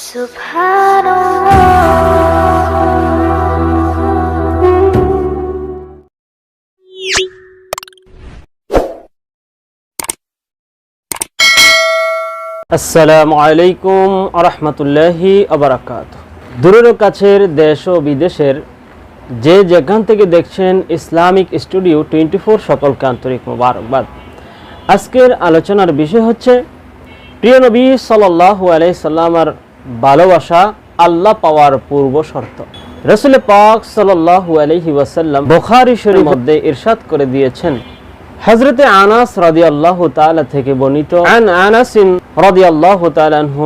আসসালামু আলাইকুম ওয়া রাহমাতুল্লাহি ওয়া বারাকাতুহু। দূরের কাছের দেশ ও বিদেশের যে যেখান থেকে দেখছেন ইসলামিক স্টুডিও 24 সকলকে আন্তরিক মোবারকবাদ। আজকের আলোচনার বিষয় হচ্ছে প্রিয় নবী সাল্লাল্লাহু আলাইহি সাল্লামের ভালোবাসা আল্লাহ পাওয়ার পূর্ব শর্ত। রাসূল পাক সাল্লাল্লাহু আলাইহি ওয়াসাল্লাম বুখারী শরীফের মধ্যে ইরশাদ করে দিয়েছেন, হযরতে আনাস রাদিয়াল্লাহু তাআলা থেকে বর্ণিত, আন আনাস রাদিয়াল্লাহু তাআলা আনহু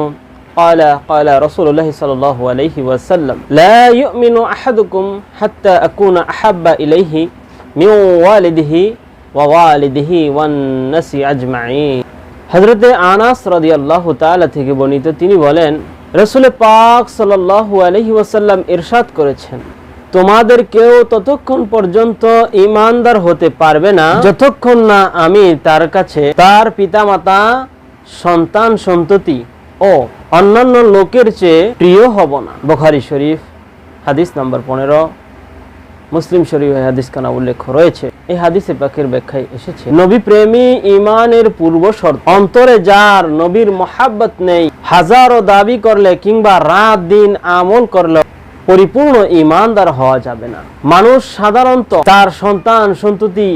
قال قال رسول الله صلى الله عليه وسلم لا يؤمن أحدكم حتى أكون أحب إليه من والده ووالده والناس أجمعين। হযরতে আনাস রাদিয়াল্লাহু তাআলা থেকে বর্ণিত, তিনি বলেন, রাসূল পাক সাল্লাল্লাহু আলাইহি ওয়াসাল্লাম ইরশাদ করেছেন, তোমাদের কেউ ততক্ষণ পর্যন্ত ঈমানদার হতে পারবে না যতক্ষণ না আমি তার কাছে তার পিতামাতা, সন্তান সন্ততি ও অন্যান্য লোকের চেয়ে প্রিয় হব না। বুখারী শরীফ হাদিস নাম্বার 15, মুসলিম শরীফে হাদিস খানা উল্লেখ রয়েছে। এই হাদিসে পাকের ব্যাখ্যায় এসেছে, নবী প্রেমী ঈমানের পূর্ব শর্ত। অন্তরে যার নবীর মহাব্বত নেই, হাজারো দাবি করলে কিংবা রাত দিন আমল করলে পরিপূর্ণ ঈমানদার হওয়া যাবে না। মানুষ সাধারণত তার সন্তান সন্ততি,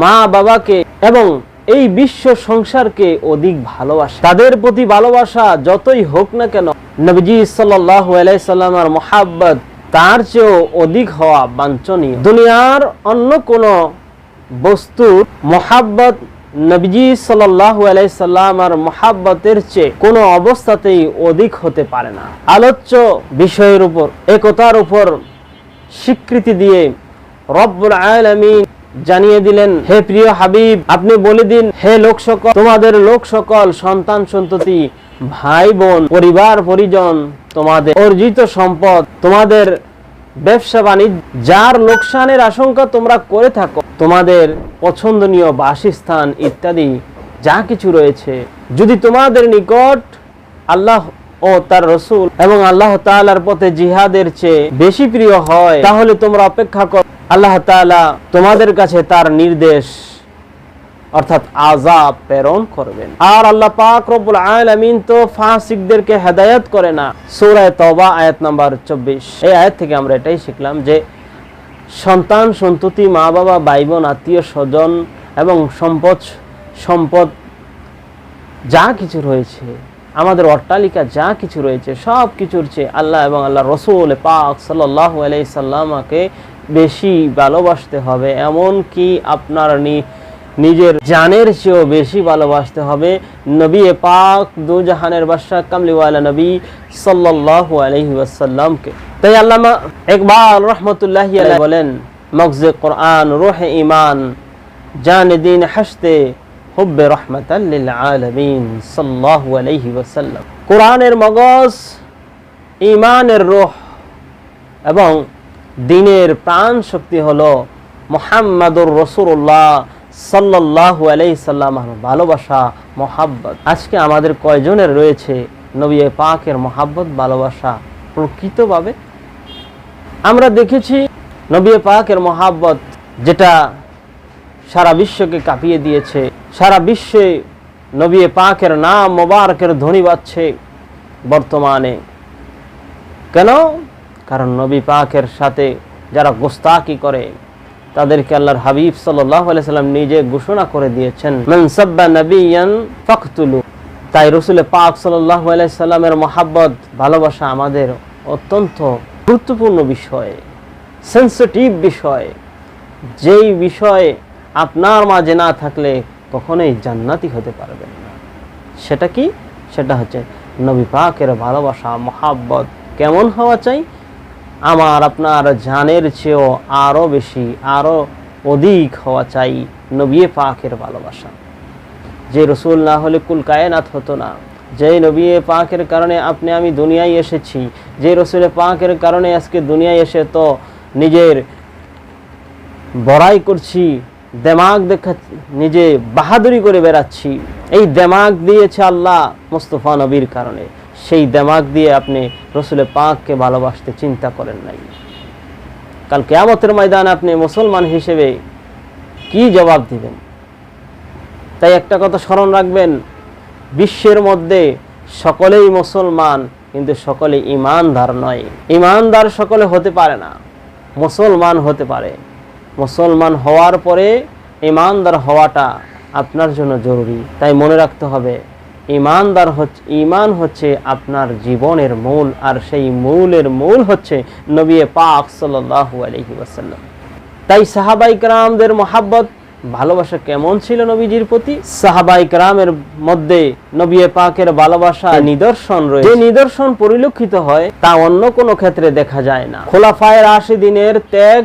মা বাবাকে এবং এই বিশ্ব সংসারকে অধিক ভালোবাসে। তাদের প্রতি ভালোবাসা যতই হোক না কেন, নবীজি সাল্লাল্লাহু আলাইহি সাল্লামের মহাব্বত তার চেয়েও অধিক হওয়া বাঞ্ছনীয়। দুনিয়ার অন্য কোন বস্তুর মহাব্বত নবীজি সাল্লাল্লাহু আলাইহি সাল্লামের মহাব্বতের চেয়ে কোনো অবস্থাতেই অধিক হতে পারে না। আলোচ্য বিষয়ের উপর, একতার উপর স্বীকৃতি দিয়ে রব্বুল আলামিন জানিয়ে দিলেন, হে প্রিয় হাবিব, আপনি বলে দিন, হে লোক সকল, তোমাদের লোক সকল, সন্তান সন্ততি, ভাই বোন, পরিবার পরিজন, তোমাদের অর্জিত সম্পদ, তোমাদের ব্যবসা বাণিজ্য, যার লোকসানের আশঙ্কা তোমরা করে থাকো, তোমাদের পছন্দনীয় বাসস্থান ইত্যাদি যা কিছু রয়েছে, যদি তোমাদের নিকট আল্লাহ ও তার রাসূল এবং আল্লাহ তাআলার পথে জিহাদের চেয়ে বেশি প্রিয় হয়, তাহলে তোমরা অপেক্ষা করো, আল্লাহ তাআলা তোমাদের কাছে তার নির্দেশ অর্থাৎ আযাব প্রেরণ করবেন। আর আল্লাহ পাক রব্বুল আলামিন তো ফাসিকদেরকে হেদায়েত করে না। সূরা তাওবা আয়াত নাম্বার 24। এই আয়াত থেকে আমরা এটাই শিখলাম যে সন্তান সন্ততি, মা বাবা, ভাই বোন, আত্মীয় স্বজন এবং সম্পদ যা কিছু রয়েছে, আমাদের অট্টালিকা যা কিছু রয়েছে, সব কিছুর চেয়ে আল্লাহ এবং আল্লাহ রাসূল পাক সাল্লাল্লাহু আলাইহি সাল্লামকে বেশি ভালোবাসতে হবে। এমন কি আপনার নিজের জানের চেয়েও বেশি ভালোবাসতে হবে নবী পাক দু জাহানের বাদশা কামলিওয়ালা নবী সাল্লাল্লাহু আলাইহি ওয়াসাল্লামকে। তাই আল্লামা ইকবাল রাহমাতুল্লাহি আলাইহি বলেন, মগজে কোরআন, রূহে ঈমান, জানে দ্বীন হাসতে হুব্বে রাহমাতাল লিল আলামিন সাল্লাল্লাহু আলাইহি ওয়াসাল্লাম। কোরআনের মগজ, ঈমানের রূহ এবং দ্বীনের প্রাণ শক্তি হলো মুহাম্মাদুর রাসূলুল্লাহ সাল্লাল্লাহু আলাইহি সাল্লামের ভালোবাসা, মহাব্বত। আজকে আমাদের কয়জনের রয়েছে নবী পাকের মহাব্বত, ভালোবাসা প্রকৃতভাবে? আমরা দেখেছি নবী পাকের মহাব্বত যেটা সারা বিশ্বকে কাঁপিয়ে দিয়েছে। সারা বিশ্বে নবী পাকের নাম মোবারকের ধ্বনি বাজছে বর্তমানে। কেন? কারণ নবী পাকের সাথে যারা গোস্তাকি করে তাদেরকে আল্লাহর হাবিব সাল্লাল্লাহু আলাইহি সাল্লাম নিজে ঘোষণা করে দিয়েছেন, মান সাব্বা নাবিয়ান ফাকতুলু। তাই রাসূল পাক সাল্লাল্লাহু আলাইহি সাল্লামের মহাব্বত, ভালোবাসা আমাদের অত্যন্ত গুরুত্বপূর্ণ বিষয়, সেনসিটিভ বিষয়, যেই বিষয়ে আপনার মাঝে না থাকলে কখনোই জান্নাতি হতে পারবেন না। সেটা কি? সেটা হচ্ছে নবী পাকের ভালোবাসা, মহাব্বত। কেমন হওয়া চাই? আমার আপনার জানের চেয়েও আরো বেশি, আরো অধিক হওয়া চাই নবী পাকের ভালোবাসা। যে রাসূল না হলে কুল কায়নাত হতো না। যে নবী পাকের কারণে আপনি আমি দুনিয়ায় এসেছি, যে রাসূল পাকের কারণে আজকে দুনিয়ায় এসে তো নিজের বড়াই করছি, দেমাগ দেখা নিজে বাহাদুরি করে বেড়াচ্ছি। এই দেমাগ দিয়েছে আল্লাহ মুস্তাফা নবীর কারণে। সেই দিমাগ দিয়ে আপনি রসুল পাককে ভালোবাসতে চিন্তা করেন নাই, কাল কিয়ামতের ময়দানে আপনি মুসলমান হিসেবে কি জবাব দিবেন? তাই একটা কথা স্মরণ রাখবেন, বিশ্বের মধ্যে সকলেই মুসলমান, কিন্তু সকলে ঈমানদার নয়। ঈমানদার সকলে হতে পারে না, মুসলমান হতে পারে। মুসলমান হওয়ার পরে ঈমানদার হওয়াটা আপনার জন্য জরুরি। তাই মনে রাখতে হবে, ঈমান হচ্ছে আপনার জীবনের মূল, আর সেই মূলের মূল হচ্ছে নবী পাক সাল্লাল্লাহু আলাইহি ওয়াসাল্লাম। তাই সাহাবায়ে কেরামদের মহব্বত, ভালোবাসা কেমন ছিল নবীজির প্রতি? সাহাবায়ে কেরামের মধ্যে নবী পাকের ভালোবাসা নিদর্শন রয়েছে, যে নিদর্শন পরিলক্ষিত হয় তা অন্য কোনো ক্ষেত্রে দেখা যায় না। খোলাফায়ে রাশিদিনের ত্যাগ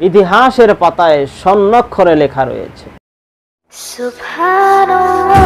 ইতিহাসের পাতায় স্বর্ণাক্ষরে লেখা রয়েছে। সুবহানাল্লাহ।